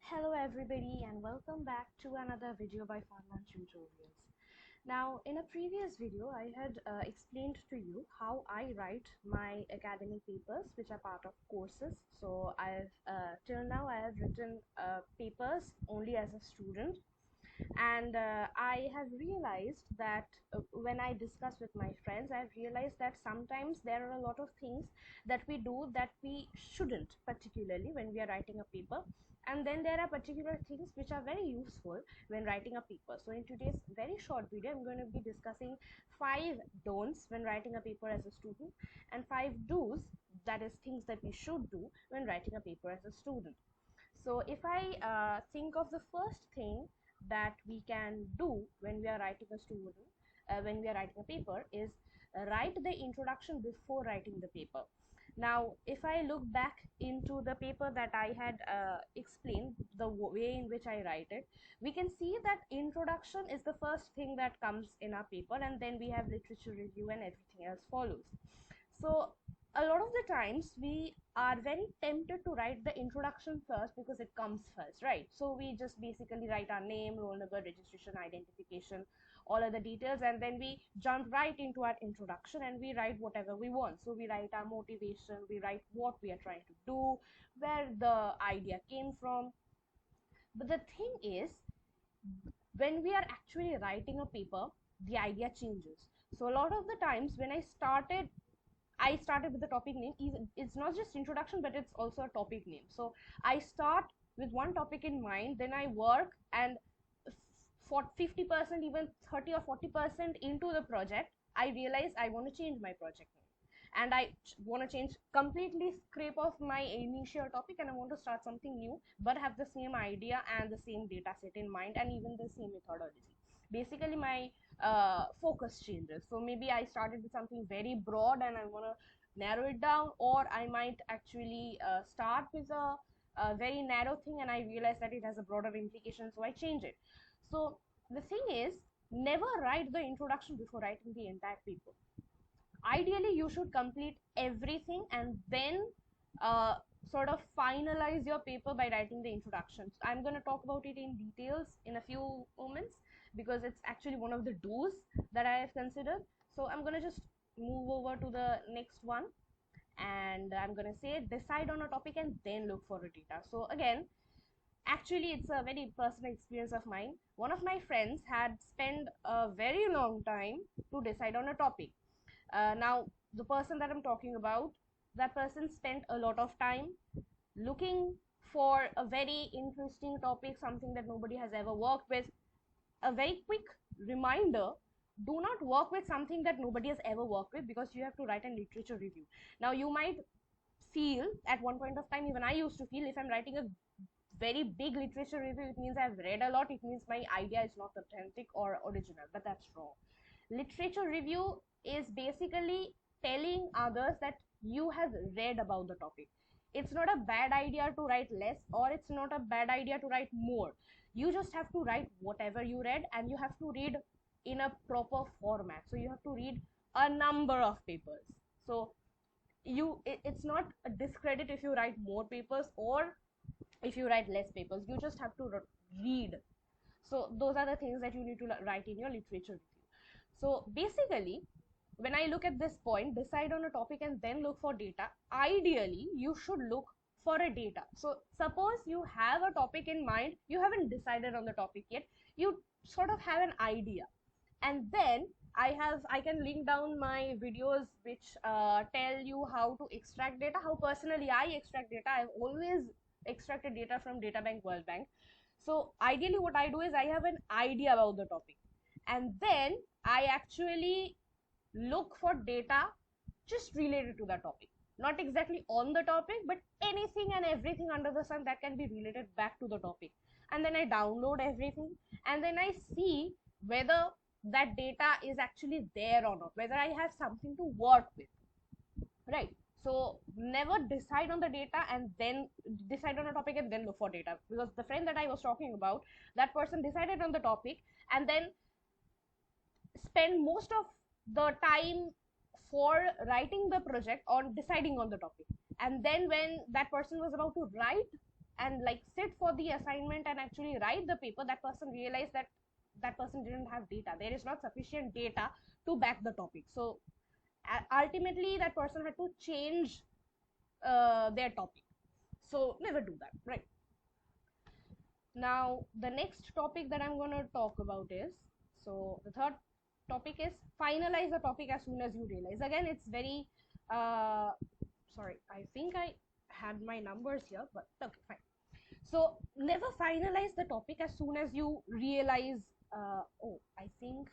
Hello everybody and welcome back to another video by Farman Tutorials. Now in a previous video I had explained to you how I write my academic papers which are part of courses. So I've till now I have written papers only as a student, and I have realized that when I discuss with my friends, I've realized that sometimes there are a lot of things that we do that we shouldn't, particularly when we are writing a paper. And then there are particular things which are very useful when writing a paper. So in today's very short video I'm going to be discussing 5 don'ts when writing a paper as a student, and 5 do's, that is things that we should do when writing a paper as a student. So if I think of the first thing that we can do when we are writing a student, when we are writing a paper, is write the introduction before writing the paper. Now, if I look back into the paper that I had explained, the way in which I write it, we can see that introduction is the first thing that comes in our paper, and then we have literature review and everything else follows. So a lot of the times we are very tempted to write the introduction first because it comes first, right? So we just basically write our name, roll number, registration, identification, all other details, and then we jump right into our introduction and we write whatever we want. So we write our motivation, we write what we are trying to do, where the idea came from. But the thing is, when we are actually writing a paper, the idea changes. So a lot of the times when I started with the topic name. It's not just introduction, but it's also a topic name. So I start with one topic in mind, then I work, and for 50%, even 30 or 40% into the project, I realize I want to change my project name. And I want to change, completely scrape off my initial topic, and I want to start something new, but have the same idea and the same data set in mind, and even the same methodology. Basically, my focus changes. So maybe I started with something very broad and I want to narrow it down, or I might actually start with a very narrow thing and I realize that it has a broader implication, so I change it. So the thing is, never write the introduction before writing the entire paper. Ideally you should complete everything and then uh, sort of finalize your paper by writing the introduction. So I'm going to talk about it in details in a few moments because it's actually one of the do's that I have considered. So I'm going to just move over to the next one, and I'm going to say decide on a topic and then look for a data. So again, actually it's a very personal experience of mine. One of my friends had spent a very long time to decide on a topic. Now, the person that I'm talking about, that person spent a lot of time looking for a very interesting topic, something that nobody has ever worked with. A very quick reminder: do not work with something that nobody has ever worked with, because you have to write a literature review. Now, you might feel at one point of time, even I used to feel, if I'm writing a very big literature review, it means I've read a lot, it means my idea is not authentic or original, but that's wrong. Literature review is basically telling others that you have read about the topic. It's not a bad idea to write less, or it's not a bad idea to write more. You just have to write whatever you read, and you have to read in a proper format. So you have to read a number of papers. So it's not a discredit if you write more papers or if you write less papers. You just have to read. So those are the things that you need to write in your literature review. So basically, when I look at this point, decide on a topic and then look for data, ideally you should look for a data. So suppose you have a topic in mind, you haven't decided on the topic yet, you sort of have an idea, and then I can link down my videos which tell you how to extract data, how personally I extract data. I've always extracted data from Databank, World Bank. So ideally what I do is I have an idea about the topic, and then I actually look for data just related to the topic, not exactly on the topic, but anything and everything under the sun that can be related back to the topic. And then I download everything, and then I see whether that data is actually there or not, whether I have something to work with, right? So never decide on the data and then decide on a topic and then look for data, because the friend that I was talking about, that person decided on the topic and then spend most of the time for writing the project or deciding on the topic. And then when that person was about to write and like sit for the assignment and actually write the paper, that person realized that that person didn't have data. There is not sufficient data to back the topic. So ultimately that person had to change their topic. So never do that, right? Now the next topic that I'm going to talk about is, so the third topic is finalize the topic as soon as you realize. Again, it's very sorry, I think I had my numbers here, but okay, fine. So never finalize the topic as soon as you realize oh, I think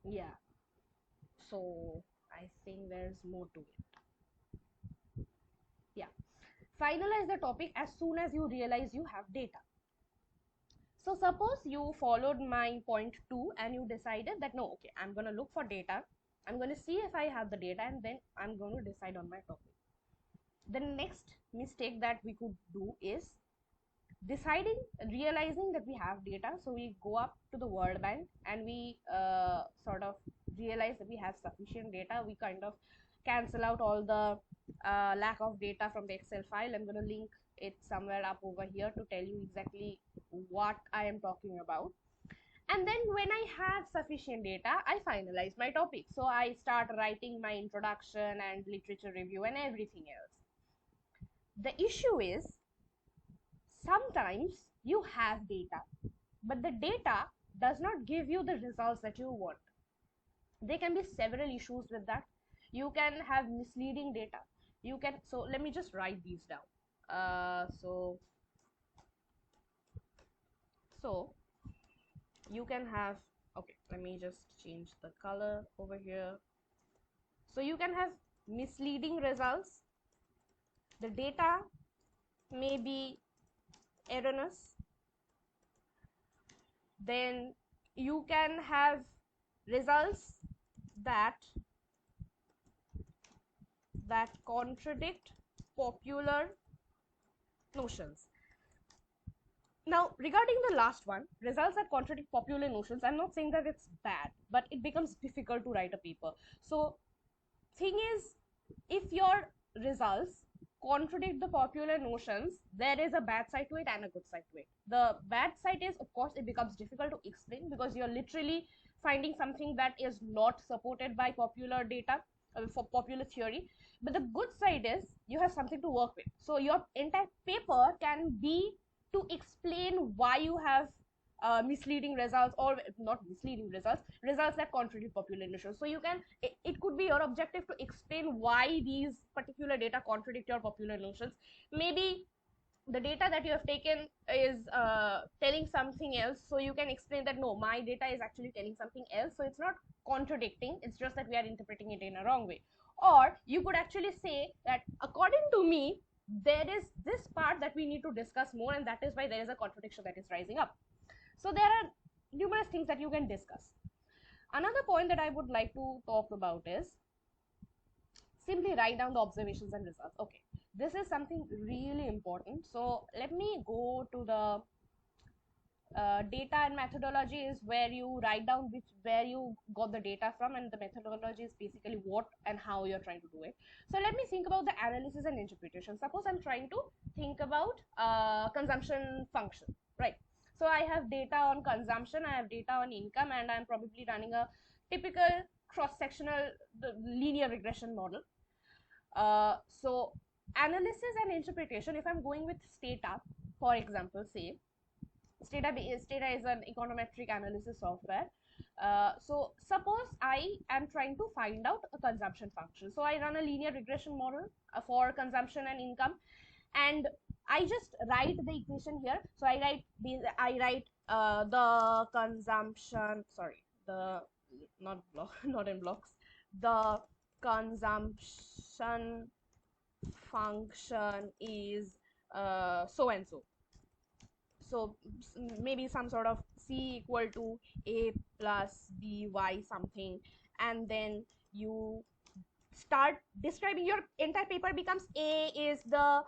yeah, so I think there's more to it. Yeah, finalize the topic as soon as you realize you have data. So suppose you followed my point 2 and you decided that no, okay, I'm going to look for data, I'm going to see if I have the data, and then I'm going to decide on my topic. The next mistake that we could do is realizing that we have data. So we go up to the World Bank and we sort of realize that we have sufficient data. We kind of cancel out all the lack of data from the Excel file. I'm going to link it somewhere up over here to tell you exactly what I am talking about. And then when I have sufficient data, I finalize my topic. So I start writing my introduction and literature review and everything else. The issue is sometimes you have data, but the data does not give you the results that you want. There can be several issues with that. You can have misleading data. You can, so let me just write these down. So you can have, okay, let me just change the color over here. So you can have misleading results. The data may be erroneous. Then you can have results that contradict popular notions. Now, regarding the last one, results that contradict popular notions, I'm not saying that it's bad, but it becomes difficult to write a paper. So thing is, if your results contradict the popular notions, there is a bad side to it and a good side to it. The bad side is, of course, it becomes difficult to explain because you're literally finding something that is not supported by popular data for popular theory. But the good side is you have something to work with. So your entire paper can be to explain why you have misleading results, or not misleading results that contradict popular notions. So you can, it could be your objective to explain why these particular data contradict your popular notions. Maybe the data that you have taken is telling something else, so you can explain that no, my data is actually telling something else, so it's not contradicting, it's just that we are interpreting it in a wrong way. Or you could actually say that according to me, there is this part that we need to discuss more, and that is why there is a contradiction that is rising up. So there are numerous things that you can discuss. Another point that I would like to talk about is simply write down the observations and results. Okay, this is something really important. So let me go to the data and methodology is where you write down where you got the data from, and the methodology is basically what and how you're trying to do it. So let me think about the analysis and interpretation. Suppose I'm trying to think about consumption function, right? So I have data on consumption, I have data on income, and I'm probably running a typical cross-sectional linear regression model. So analysis and interpretation, if I'm going with Stata, for example, say Stata is an econometric analysis software. So suppose I am trying to find out a consumption function. So I run a linear regression model for consumption and income, and I just write the equation here. So I write the consumption, sorry, the not block, not in blocks, the consumption function is so and so. So maybe some sort of c equal to a plus by something, and then you start describing. Your entire paper becomes a is the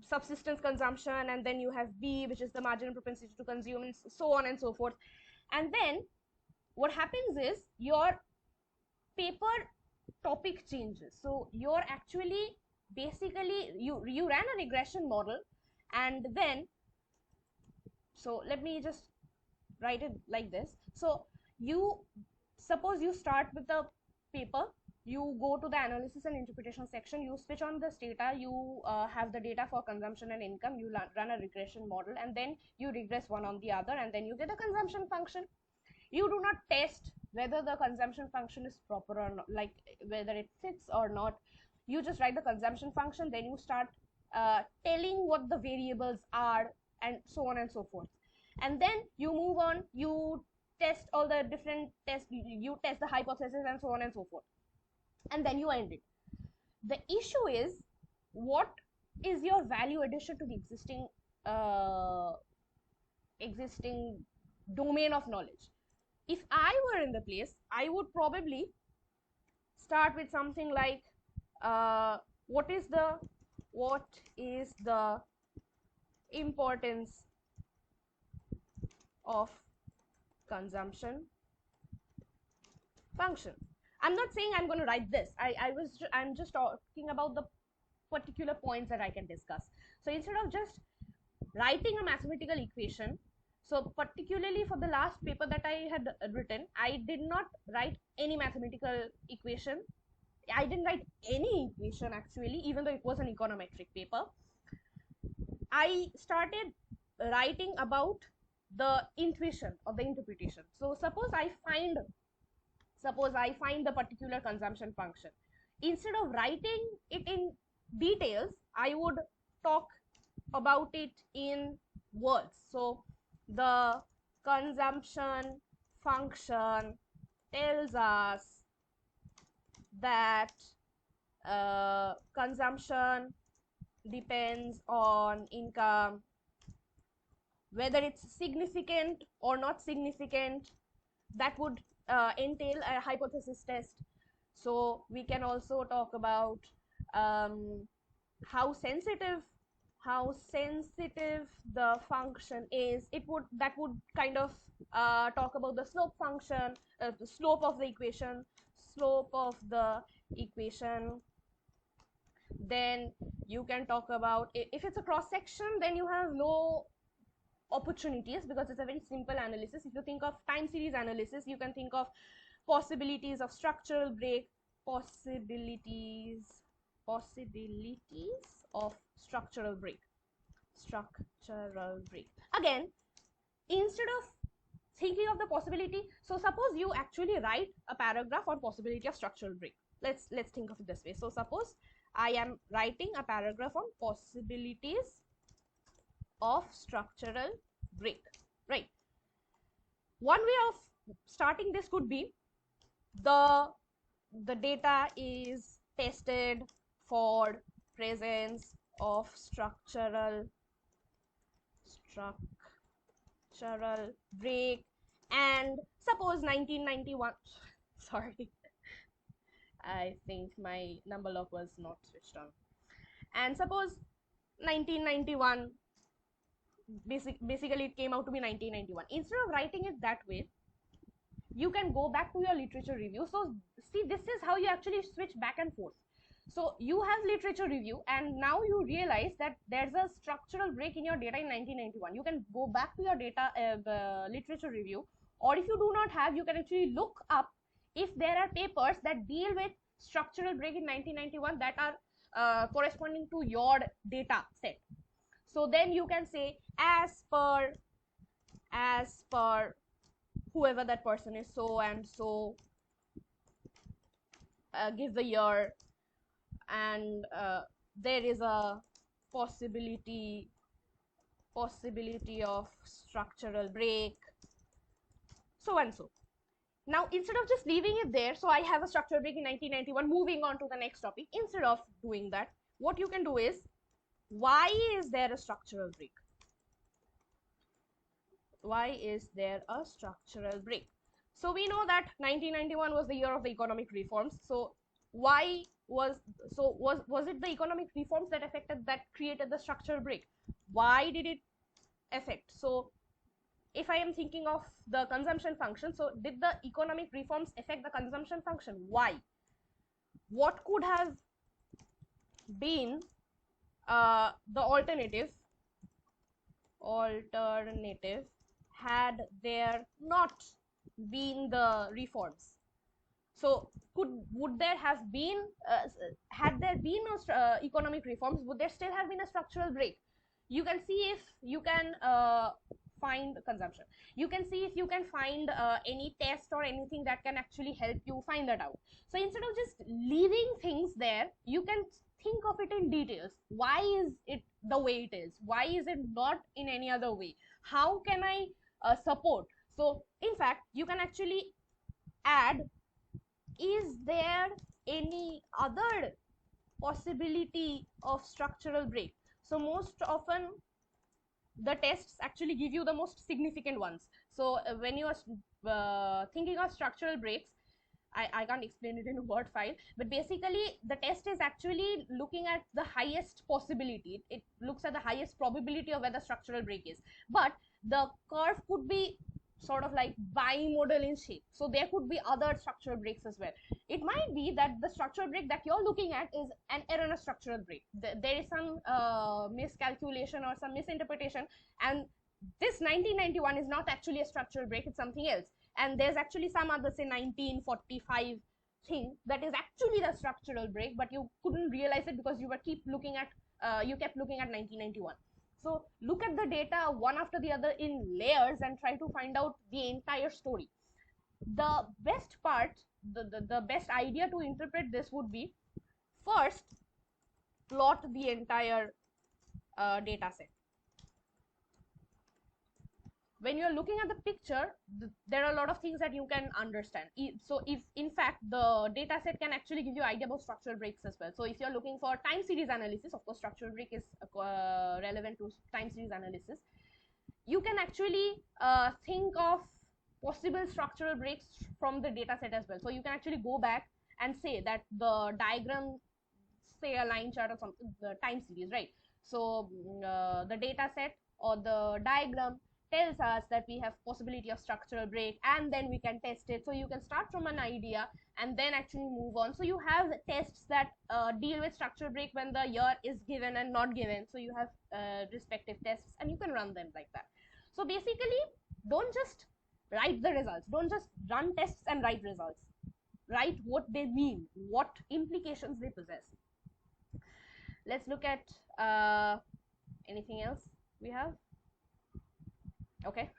subsistence consumption, and then you have b, which is the marginal propensity to consume, and so on and so forth. And then what happens is your paper topic changes. So you're actually basically you ran a regression model, and then, so let me just write it like this. So you suppose you start with the paper, you go to the analysis and interpretation section, you switch on this data, you have the data for consumption and income, you run a regression model, and then you regress one on the other, and then you get a consumption function. You do not test whether the consumption function is proper or not, like whether it fits or not. You just write the consumption function, then you start telling what the variables are, and so on and so forth. And then you move on, you test all the different tests, you test the hypothesis and so on and so forth, and then you end it. The issue is, what is your value addition to the existing domain of knowledge? If I were in the place, I would probably start with something like what is the importance of consumption function. I'm not saying I'm going to write this. I'm just talking about the particular points that I can discuss. So instead of just writing a mathematical equation, so particularly for the last paper that I had written, I did not write any mathematical equation. I didn't write any equation actually, even though it was an econometric paper. I started writing about the intuition or the interpretation. So suppose I find the particular consumption function. Instead of writing it in details, I would talk about it in words. So the consumption function tells us that consumption depends on income, whether it's significant or not significant. That would entail a hypothesis test. So we can also talk about how sensitive the function is. That would kind of talk about the slope function, the slope of the equation. Then you can talk about, if it's a cross section, then you have no opportunities because it's a very simple analysis. If you think of time series analysis, you can think of possibilities of structural break, possibilities of structural break. Again, instead of thinking of the possibility, so suppose you actually write a paragraph on possibility of structural break. Let's think of it this way. So suppose I am writing a paragraph on possibilities of structural break, right? One way of starting this could be, the data is tested for presence of structural break, and suppose 1991 sorry, I think my number lock was not switched on, and suppose 1991, basically it came out to be 1991. Instead of writing it that way, you can go back to your literature review. So see, this is how you actually switch back and forth. So you have literature review, and now you realize that there's a structural break in your data in 1991. You can go back to your data literature review, or if you do not have, you can actually look up if there are papers that deal with structural break in 1991 that are corresponding to your data set. So then you can say, as per whoever that person is, so and so, give the year, and there is a possibility of structural break, so and so. Now instead of just leaving it there, so I have a structural break in 1991, moving on to the next topic, instead of doing that, what you can do is, why is there a structural break? Why is there a structural break? So we know that 1991 was the year of the economic reforms. So why was it the economic reforms that created the structural break? Why did it affect? So if I am thinking of the consumption function, so did the economic reforms affect the consumption function? Why? What could have been the alternative had there not been the reforms. So would there have been had there been no economic reforms, would there still have been a structural break? You can see if you can find consumption. You can see if you can find any test or anything that can actually help you find that out. So instead of just leaving things there, you can think of it in details. Why is it the way it is? Why is it not in any other way? How can I support? So in fact, you can actually add, is there any other possibility of structural break? So most often the tests actually give you the most significant ones. So when you are thinking of structural breaks, I can't explain it in a word file, but basically the test is actually looking at the highest possibility. It looks at the highest probability of where the structural break is. But the curve could be sort of like bimodal in shape. So there could be other structural breaks as well. It might be that the structural break that you're looking at is an erroneous structural break. There is some miscalculation or some misinterpretation, and this 1991 is not actually a structural break, it's something else. And there's actually some other, say 1945 thing that is actually the structural break, but you couldn't realize it because you were kept looking at 1991. So look at the data one after the other in layers and try to find out the entire story. The best part, the best idea to interpret this would be, first plot the entire data set. When you're looking at the picture, there are a lot of things that you can understand. So if in fact the data set can actually give you idea about structural breaks as well. So if you're looking for time series analysis, of course structural break is relevant to time series analysis. You can actually think of possible structural breaks from the data set as well. So you can actually go back and say that the diagram, say a line chart or something, the time series, right? So the data set or the diagram tells us that we have possibility of structural break, and then we can test it. So you can start from an idea and then actually move on. So you have tests that deal with structural break when the year is given and not given. So you have respective tests and you can run them like that. So basically, don't just write the results, don't just run tests and write results. Write what they mean, what implications they possess. Let's look at anything else we have. Okay,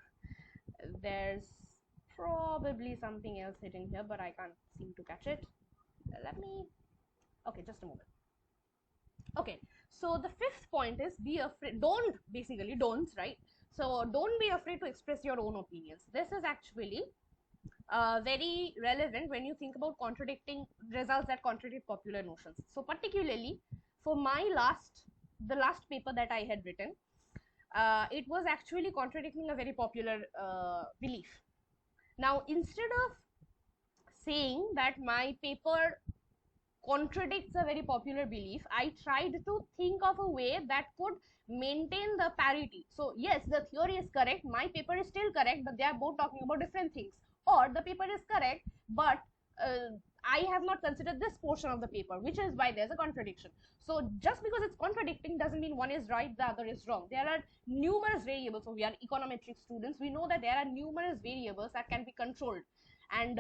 there's probably something else hidden here, but I can't seem to catch it. Let me, okay, just a moment. Okay, so the fifth point is be afraid, don't, right? So don't be afraid to express your own opinions. This is actually very relevant when you think about contradicting results that contradict popular notions. So particularly for the last paper that I had written, it was actually contradicting a very popular belief. Now, instead of saying that my paper contradicts a very popular belief, I tried to think of a way that could maintain the parity. So yes, the theory is correct, my paper is still correct, but they are both talking about different things. Or the paper is correct, but I have not considered this portion of the paper, which is why there's a contradiction. So just because it's contradicting doesn't mean one is right, the other is wrong. There are numerous variables. So we are econometric students, we know that there are numerous variables that can be controlled. And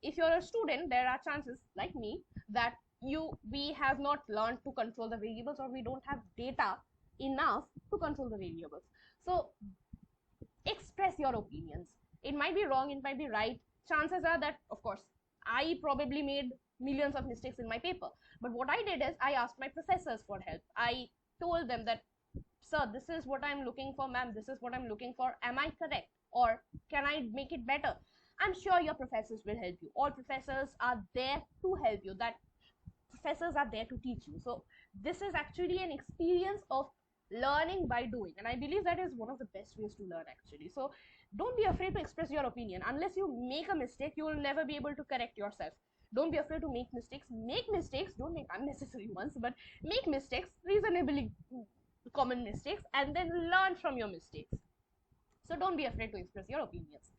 if you're a student, there are chances, like me, that we have not learned to control the variables, or we don't have data enough to control the variables. So express your opinions. It might be wrong, it might be right. Chances are that, of course, I probably made millions of mistakes in my paper, but what I did is I asked my professors for help. I told them that, sir, this is what I'm looking for, ma'am, this is what I'm looking for, am I correct, or can I make it better? I'm sure your professors will help you. All professors are there to help you. That professors are there to teach you. So this is actually an experience of learning by doing, and I believe that is one of the best ways to learn actually. So don't be afraid to express your opinion. Unless you make a mistake, you will never be able to correct yourself. Don't be afraid to make mistakes. Make mistakes, don't make unnecessary ones, but make mistakes, reasonably common mistakes, and then learn from your mistakes. So don't be afraid to express your opinions.